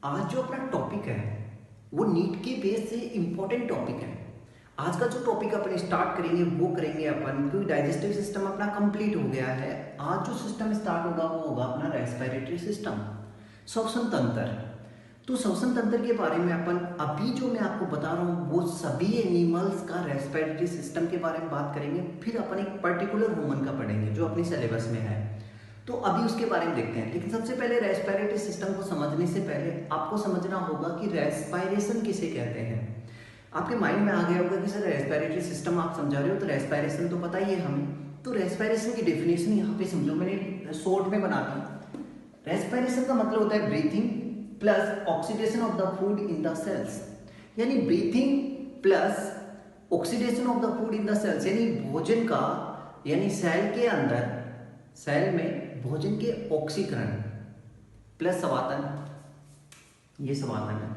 आज जो अपना टॉपिक है वो नीट के बेस से इम्पोर्टेंट टॉपिक है। आज का जो टॉपिक अपन स्टार्ट करेंगे वो करेंगे अपन, क्योंकि डाइजेस्टिव सिस्टम अपना कंप्लीट हो गया है। आज जो सिस्टम स्टार्ट होगा वो होगा अपना रेस्पिरेटरी सिस्टम, श्वसन तंत्र। तो श्वसन तंत्र के बारे में अपन अभी जो मैं आपको बता रहा हूँ वो सभी एनिमल्स का रेस्पिरेटरी सिस्टम के बारे में बात करेंगे। फिर अपन एक पर्टिकुलर ह्यूमन का पढ़ेंगे जो अपनी सिलेबस में है, तो अभी उसके बारे में देखते हैं। लेकिन सबसे पहले रेस्पिरेटरी सिस्टम को समझने से पहले आपको समझना होगा कि रेस्पिरेशन किसे कहते हैं। आपके माइंड में आ गया होगा कि सर रेस्पिरेटरी सिस्टम आप समझा रहे हो तो रेस्पिरेशन तो पता ही है हमें। तो रेस्पिरेशन की डेफिनेशन यहाँ पे समझो, मैंने शॉर्ट में बना दी। रेस्पिरेशन का मतलब होता है breathing plus oxidation of the food in the cells, यानी breathing plus oxidation of the food in the cells, यानी भोजन का, यानी सेल के अंदर, सेल में भोजन के ऑक्सीकरण प्लस स्वातन, ये स्वातन है,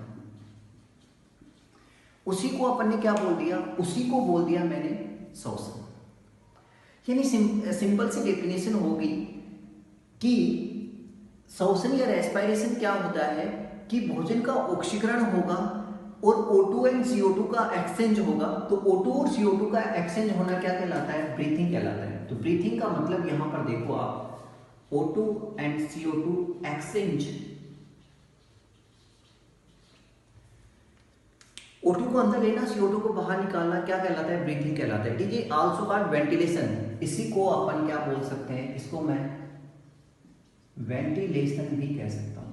उसी को अपन ने क्या बोल दिया, उसी को बोल दिया मैंने श्वसन। यानी सिंपल सी डेफिनेशन होगी कि श्वसन या रेस्पिरेशन क्या होता है कि भोजन का ऑक्सीकरण होगा और O2 एंड CO2 का एक्सचेंज होगा। तो O2 और CO2 का एक्सचेंज होना क्या कहलाता है, ब्रीथिंग कहलाता है। तो ब्रीथिंग का मतलब यहां पर देखो आप, O2 and CO2 exchange, O2 को अंदर लेना, CO2 को बाहर निकालना क्या कहलाता है, ब्रीथिंग कहलाता है। ठीक है, आल्सो कॉल्ड वेंटिलेशन, इसी को अपन क्या बोल सकते हैं, इसको मैं वेंटिलेशन भी कह सकता हूं।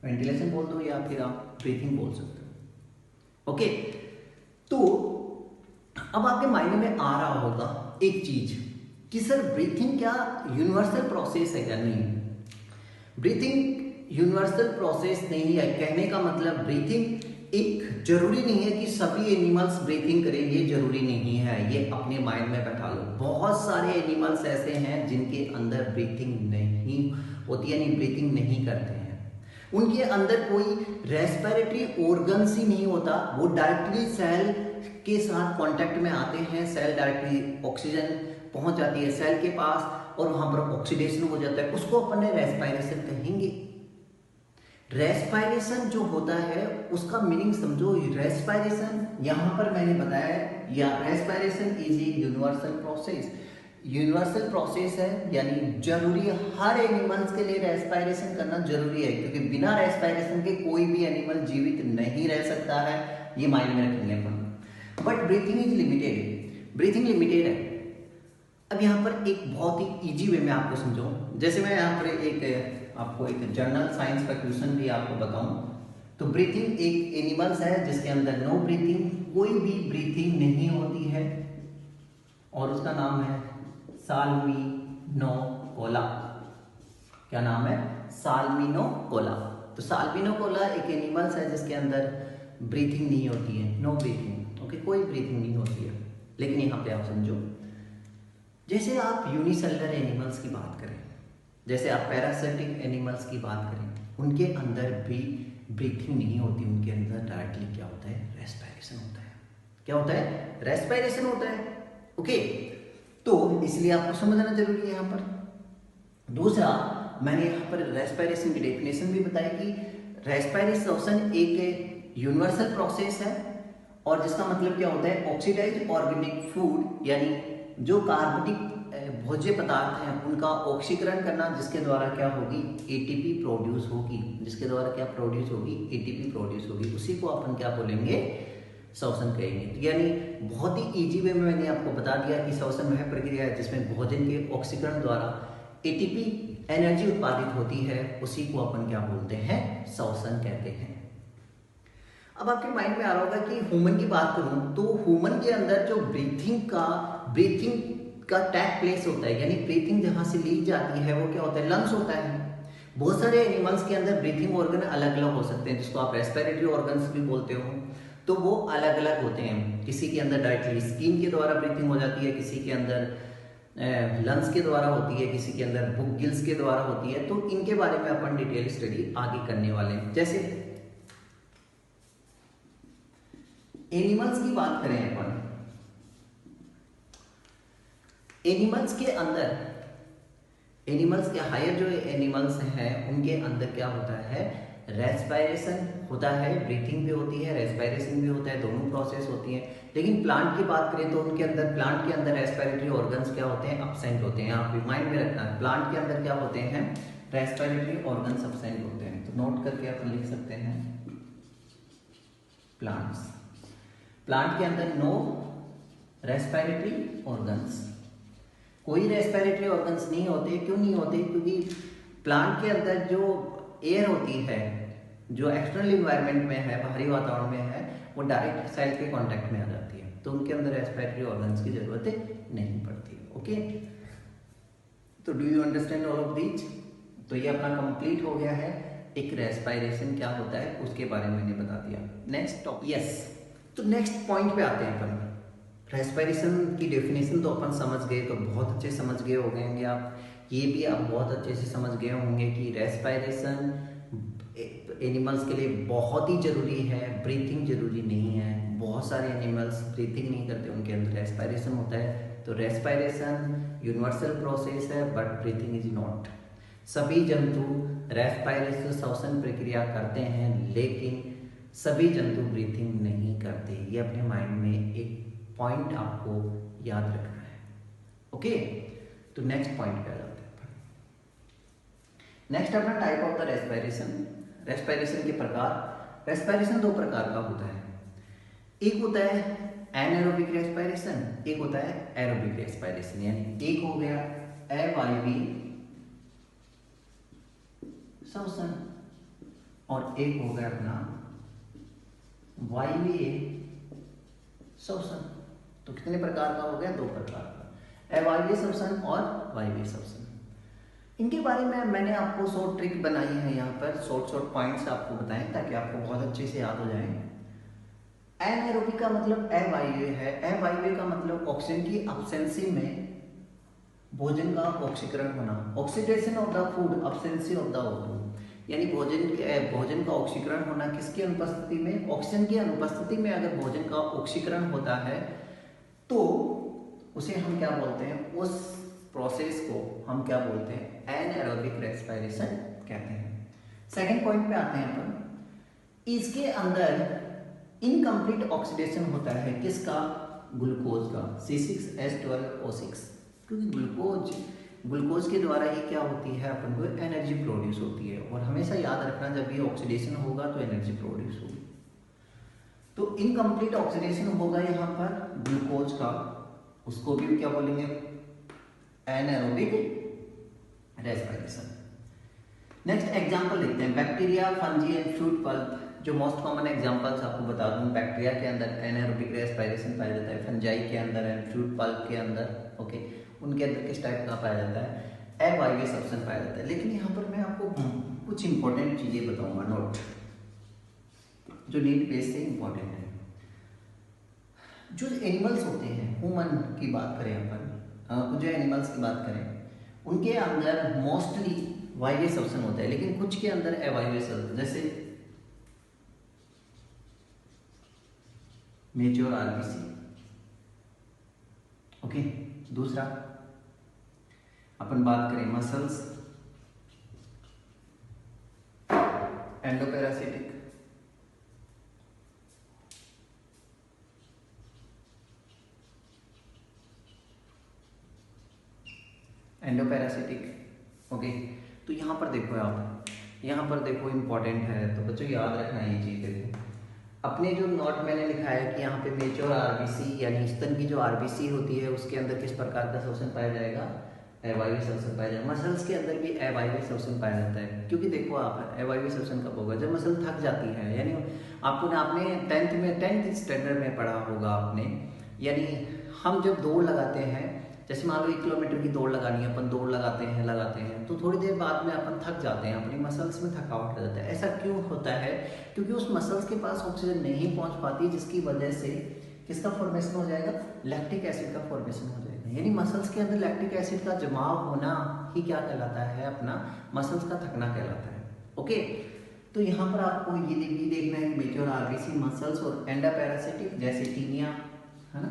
वेंटिलेशन बोल दो या फिर आप ब्रीथिंग बोल सकते हो। ओके, तो अब आपके माइंड में आ रहा होगा एक चीज कि सर ब्रीथिंग क्या यूनिवर्सल प्रोसेस है या नहीं। ब्रीथिंग यूनिवर्सल प्रोसेस नहीं है, कहने का मतलब ब्रीथिंग एक जरूरी नहीं है कि सभी एनिमल्स ब्रीथिंग करें, ये जरूरी नहीं है। ये अपने माइंड में बैठा लो। बहुत सारे एनिमल्स ऐसे हैं जिनके अंदर ब्रीथिंग नहीं होती, यानी ब्रीथिंग नहीं करते हैं। उनके अंदर कोई रेस्पिरेटरी ऑर्गन्स ही नहीं होता, वो डायरेक्टली सेल के साथ कांटेक्ट में आते हैं। सेल डायरेक्टली ऑक्सीजन पहुंच जाती है सेल के पास और वहां पर ऑक्सीडेशन हो जाता है, उसको अपन ने रेस्पिरेशन कहेंगे। रेस्पिरेशन जो होता है उसका मीनिंग समझो। रेस्पिरेशन यहां पर मैंने बताया है, या respiration is a universal process. Universal process है, यानी जरूरी है, हर एनिमल्स के लिए रेस्पिरेशन करना जरूरी है, क्योंकि बिना रेस्पिरेशन के कोई भी एनिमल जीवित नहीं रह सकता है। ये माइंड में रखेंगे अपन। But breathing is limited, breathing limited है। अब यहाँ पर एक बहुत ही इजी वे में आपको समझाऊं, जैसे मैं यहाँ पर आपको एक जनरल साइंस का क्वेश्चन भी आपको बताऊं। तो ब्रीथिंग एक एनिमल्स है जिसके अंदर नो ब्रीथिंग, कोई भी ब्रीथिंग नहीं होती है, और उसका नाम है साल्मिनोकोला। क्या नाम है, साल्मिनोकोला। तो साल्मिनोकोला एक एनिमल्स है जिसके अंदर ब्रीथिंग नहीं होती है, नो ब्रीथिंग। ओके, कोई ब्रीथिंग नहीं होती है। लेकिन यहाँ पे आप समझो, जैसे आप यूनिसेलुलर एनिमल्स की बात करें, जैसे आप पैरासिटिक एनिमल्स की बात करें, उनके अंदर भी ब्रीथिंग नहीं होती, उनके अंदर डायरेक्टली क्या होता है, रेस्पिरेशन होता है। क्या होता है, रेस्पिरेशन होता है। ओके, तो इसलिए आपको समझना जरूरी है यहाँ पर। दूसरा, मैंने यहाँ पर रेस्पिरेशन की डेफिनेशन भी बताई कि रेस्पिरेशन एक यूनिवर्सल प्रोसेस है, और जिसका मतलब क्या होता है, ऑक्सीडाइज्ड ऑर्गेनिक फूड, यानी जो कार्बनिक भोज्य पदार्थ हैं उनका ऑक्सीकरण करना, जिसके द्वारा क्या होगी, एटीपी प्रोड्यूस होगी। जिसके द्वारा क्या प्रोड्यूस होगी, एटीपी प्रोड्यूस होगी। उसी को अपन क्या बोलेंगे, श्वसन कहेंगे। तो यानी बहुत ही इजी वे में मैंने आपको बता दिया कि श्वसन वह प्रक्रिया है जिसमें भोजन के ऑक्सीकरण द्वारा एटीपी एनर्जी उत्पादित होती है, उसी को अपन क्या बोलते हैं, श्वसन कहते हैं। अब आपके माइंड में आ रहा होगा कि ह्यूमन की बात करूं तो ह्यूमन के अंदर जो ब्रीथिंग का टैक प्लेस होता है, यानी ब्रीथिंग जहां से ली जाती है वो क्या होता है, लंग्स होता है। बहुत सारे एनिमल्स के अंदर ब्रीथिंग ऑर्गन अलग अलग हो सकते हैं, जिसको आप रेस्पिरेटरी ऑर्गन्स भी बोलते हो। तो वो अलग अलग होते हैं। किसी के अंदर डायरेक्टली स्किन के द्वारा ब्रीथिंग हो जाती है, किसी के अंदर लंग्स के द्वारा होती है, किसी के अंदर बुक गिल्स के द्वारा होती है। तो इनके बारे में अपन डिटेल स्टडी आगे करने वाले हैं। जैसे एनिमल्स की बात करें अपन, एनिमल्स के अंदर, एनिमल्स के हायर जो एनिमल्स हैं उनके अंदर क्या होता है, रेस्पायरेशन होता है, ब्रीथिंग भी होती है, रेस्पायरेशन भी होता है, दोनों प्रोसेस होती हैं। लेकिन प्लांट की बात करें तो उनके अंदर, प्लांट के अंदर रेस्पिरेटरी ऑर्गन्स क्या होते हैं, अब्सेंट होते हैं। आप माइंड में रखना है, प्लांट के अंदर क्या होते हैं, रेस्पिरेटरी ऑर्गन्स अब्सेंट होते हैं। तो नोट करके आप लिख सकते हैं प्लांट्स, प्लांट के अंदर नो रेस्पिरेटरी ऑर्गन्स, कोई रेस्पिरेटरी ऑर्गन्स नहीं होते। क्यों नहीं होते? क्योंकि प्लांट के अंदर जो एयर होती है, जो एक्सटर्नल इन्वायरमेंट में है, बाहरी वातावरण में है, वो डायरेक्ट सेल के कांटेक्ट में आ जाती है, तो उनके अंदर रेस्पिरेटरी ऑर्गन्स की जरूरत नहीं पड़ती। ओके, तो do you understand all of these? तो ये अपना कंप्लीट हो गया है, एक रेस्पिरेशन क्या होता है उसके बारे में मैंने बता दिया। नेक्स्ट टॉपिक, यस, तो नेक्स्ट पॉइंट पे आते हैं अपन। रेस्पिरेशन की डेफिनेशन तो अपन समझ गए, तो बहुत अच्छे समझ गए हो गए होंगे आप, ये भी आप बहुत अच्छे से समझ गए होंगे कि रेस्पिरेशन एनिमल्स के लिए बहुत ही जरूरी है, ब्रीथिंग जरूरी नहीं है। बहुत सारे एनिमल्स ब्रीथिंग नहीं करते, उनके अंदर रेस्पिरेशन होता है। तो रेस्पिरेशन यूनिवर्सल प्रोसेस है, बट ब्रीथिंग इज नॉट। सभी जंतु रेस्पिरेशन श्वसन प्रक्रिया करते हैं, लेकिन सभी जंतु ब्रीथिंग नहीं करते। ये अपने माइंड में एक पॉइंट आपको याद रखना है। ओके, तो नेक्स्ट पॉइंट पे आ जाते हैं। नेक्स्ट अपना type of the respiration, respiration के प्रकार। रेस्पिरेशन दो प्रकार का होता है, एक होता है एनारोबिक रेस्पिरेशन, एक होता है एरोबिक रेस्पिरेशन। यानी एक हो गया अवायवीय श्वसन और एक हो गया अपना वायवीय श्वसन। तो कितने प्रकार का हो गया? दो प्रकार का, अवायवीय श्वसन और वायवीय श्वसन। इनके बारे में मैंने आपको शॉर्ट ट्रिक बनाई है, यहाँ पर शॉर्ट पॉइंट्स आपको बताएं ताकि आपको बहुत अच्छे से याद हो जाए। एनारोबिक का मतलब अवायवीय है, अवायवीय का मतलब ऑक्सीजन की अब्सेंसी में भोजन का ऑक्सीकरण होना, oxidation of the food, absence of the O2। यानी भोजन का ऑक्सीकरण होना किसकी अनुपस्थिति में? ऑक्सीजन की अनुपस्थिति में अगर भोजन का ऑक्सीकरण होता है तो उसे हम क्या बोलते हैं? उस प्रोसेस को हम क्या बोलते हैं? एनारोबिक रेस्पिरेशन कहते हैं। सेकंड पॉइंट पे आते हैं अपन। इसके अंदर इनकम्प्लीट ऑक्सीडेशन होता है किसका? ग्लूकोज का, C6H12O6। क्योंकि ग्लूकोज के द्वारा ही क्या होती है, अपन को एनर्जी प्रोड्यूस होती है। और हमेशा याद रखना, जब ये ऑक्सीडेशन होगा तो एनर्जी प्रोड्यूस होगी। तो इनकम्प्लीट ऑक्सीडेशन होगा यहाँ पर ग्लूकोज का, उसको भी क्या बोलेंगे? Anaerobic respiration. नेक्स्ट एग्जांपल देखते हैं, bacteria, fungi and fruit pulp. जो मोस्ट कॉमन एग्जांपल्स आपको बता दूं, बैक्टीरिया के अंदर एनारोबिक रेस्पिरेशन पाया जाता है, फंजाई के अंदर एंड फ्रूट पल्प के अंदर, ओके, उनके अंदर किस टाइप का पाया जाता है? अवायवीय श्वसन पाया जाता है। लेकिन यहाँ पर मैं आपको कुछ इंपॉर्टेंट चीजें बताऊंगा, नोट, जो नीट बेस से इंपॉर्टेंट है। जो एनिमल्स होते हैं, ह्यूमन की बात करें अपन, जो एनिमल्स की बात करें, उनके अंदर मोस्टली वायवीय श्वसन होता है, लेकिन कुछ के अंदर अवायवीय श्वसन, जैसे मेच्योर आरबीसी। ओके, दूसरा अपन बात करें मसल्स, एंडोपैरासिटिक, एंडोपैरासिटिक। ओके, तो यहाँ पर देखो आप, यहाँ पर देखो इंपॉर्टेंट है, तो बच्चों याद रखना ये चीज। देखो अपने जो नोट मैंने लिखा है कि यहाँ पे मेच्योर आरबीसी यानी स्तन की जो आरबीसी होती है उसके अंदर किस प्रकार का श्वसन पाया जाएगा? अवायवीय श्वसन पाया जाएगा। मसल्स के अंदर भी अवायवीय श्वसन पाया जाता है, क्योंकि देखो आप, अवायवीय श्वसन कब होगा? जब मसल थक जाती है। यानी आपने 10th स्टैंडर्ड में पढ़ा होगा आपने, यानी हम जब दौड़ लगाते हैं, जैसे मान लो 1 किलोमीटर की दौड़ लगानी है, अपन दौड़ लगाते हैं तो थोड़ी देर बाद में अपन थक जाते हैं, अपनी मसल्स में थकावट आ जाता है। ऐसा क्यों होता है? क्योंकि उस मसल्स के पास ऑक्सीजन नहीं पहुंच पाती, जिसकी वजह से किसका फॉर्मेशन हो जाएगा? लैक्टिक एसिड का फॉर्मेशन हो जाएगा। यानी मसल्स के अंदर लैक्टिक एसिड का जमाव होना ही क्या कहलाता है? अपना मसल्स का थकना कहलाता है। ओके, तो यहाँ पर आपको ये भी देखना है, मेच्योर आरबीसी, मसल्स और एंडोपैरासिटिक, जैसे टीनिया है ना,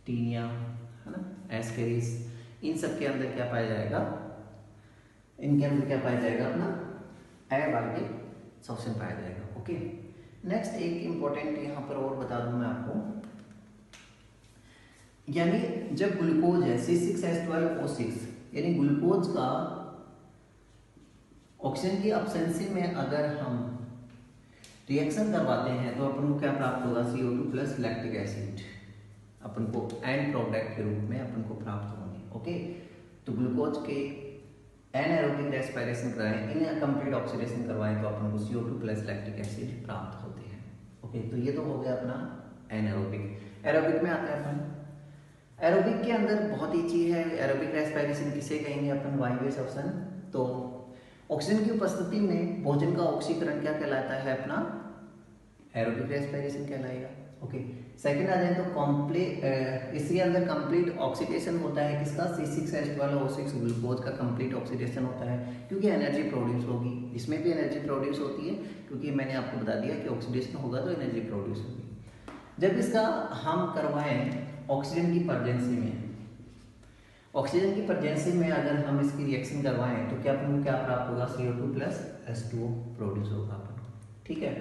टीनिया है ना, एस्केरिस, इन सब के अंदर क्या पाया जाएगा? इनके अंदर क्या पाया जाएगा? अपना एरोबिक सब्सटेंस पाया जाएगा। ओके, नेक्स्ट एक इंपॉर्टेंट यहाँ पर और बता दूं मैं आपको, यानी जब ग्लूकोज है C6H12O6, यानी ग्लूकोज का ऑक्सीजन की एब्सेंसी में अगर हम रिएक्शन करवाते हैं तो अपन को क्या प्राप्त होगा, CO2 प्लस लैक्टिक एसिड अपन को एंड प्रोडक्ट के रूप में अपन को प्राप्त होंगे। ओके, तो ग्लूकोज के एनाएरोबिक रेस्पिरेशन कराएं, इनकम्प्लीट ऑक्सीडेशन करवाएं तो अपन को CO2 प्लस लैक्टिक एसिड प्राप्त होते हैं। ओके, तो ये तो हो गया अपना एनाएरोबिक। एरोबिक में आता है अपन, एरोबिक के अंदर बहुत ही चीज है। एरोबिक रेस्पिरेशन किसे कहेंगे अपन, वायवीय श्वसन। तो ऑक्सीजन की उपस्थिति में भोजन का ऑक्सीकरण क्या कहलाता है अपना, एरोबिक रेस्पिरेशन कहलाएगा। ओके, सेकंड आ जाए तो इसके अंदर कंप्लीट ऑक्सीडेशन होता है किसका, C6H12O6 ग्लूकोज का कंप्लीट ऑक्सीडेशन होता है, क्योंकि एनर्जी प्रोड्यूस होगी। इसमें भी एनर्जी प्रोड्यूस होती है, क्योंकि मैंने आपको बता दिया कि ऑक्सीडेशन होगा तो एनर्जी प्रोड्यूस होगी। जब इसका हम करवाएं ऑक्सीजन की प्रेजेंसी में, ऑक्सीजन की प्रेजेंसी में अगर हम इसकी रिएक्शन करवाएं तो क्या अपन को क्या प्राप्त होगा, CO2 प्लस H2O प्रोड्यूस होगा अपन को। ठीक है,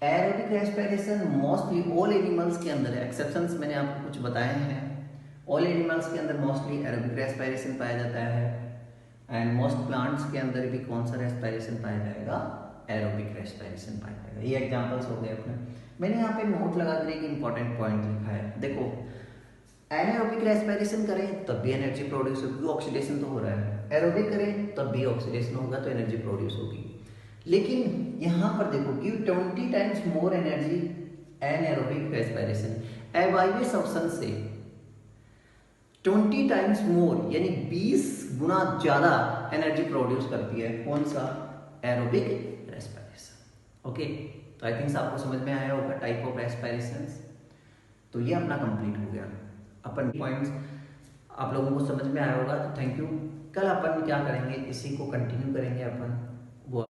aerobic respiration mostly all animals के अंदर है, एक्सेप्शंस मैंने आपको कुछ बताए हैं। ऑल एनिमल्स के अंदर मोस्टली एरोबिक रेस्पिरेशन पाया जाता है, एंड मोस्ट प्लांट्स के अंदर भी कौन सा रेस्पिरेशन पाया जाएगा, एरोबिक रेस्पिरेशन पाया जाएगा। ये एग्जांपल्स हो गए अपने। मैंने यहाँ पे नोट लगा कर एक इंपॉर्टेंट पॉइंट लिखा है, देखो एनाएरोबिक रेस्पिरेशन करें तब भी एनर्जी प्रोड्यूस होगी, ऑक्सीडेशन तो हो रहा है। एरोबिक करें तब भी ऑक्सीडेशन होगा तो एनर्जी प्रोड्यूस होगी। लेकिन यहाँ पर देखो give 20 times more energy anaerobic respiration, अवायवीय श्वसन से 20 टाइम्स मोर यानी 20 गुना ज्यादा एनर्जी प्रोड्यूस करती है, कौन सा, एरोबिक रेस्पिरेशन। ओके, तो आई थिंक आपको समझ में आया होगा टाइप ऑफ रेस्पिरेशन। तो ये अपना कंप्लीट हो गया, अपन पॉइंट्स आप लोगों को समझ में आया होगा। तो थैंक यू। कल अपन क्या करेंगे, इसी को कंटिन्यू करेंगे अपन।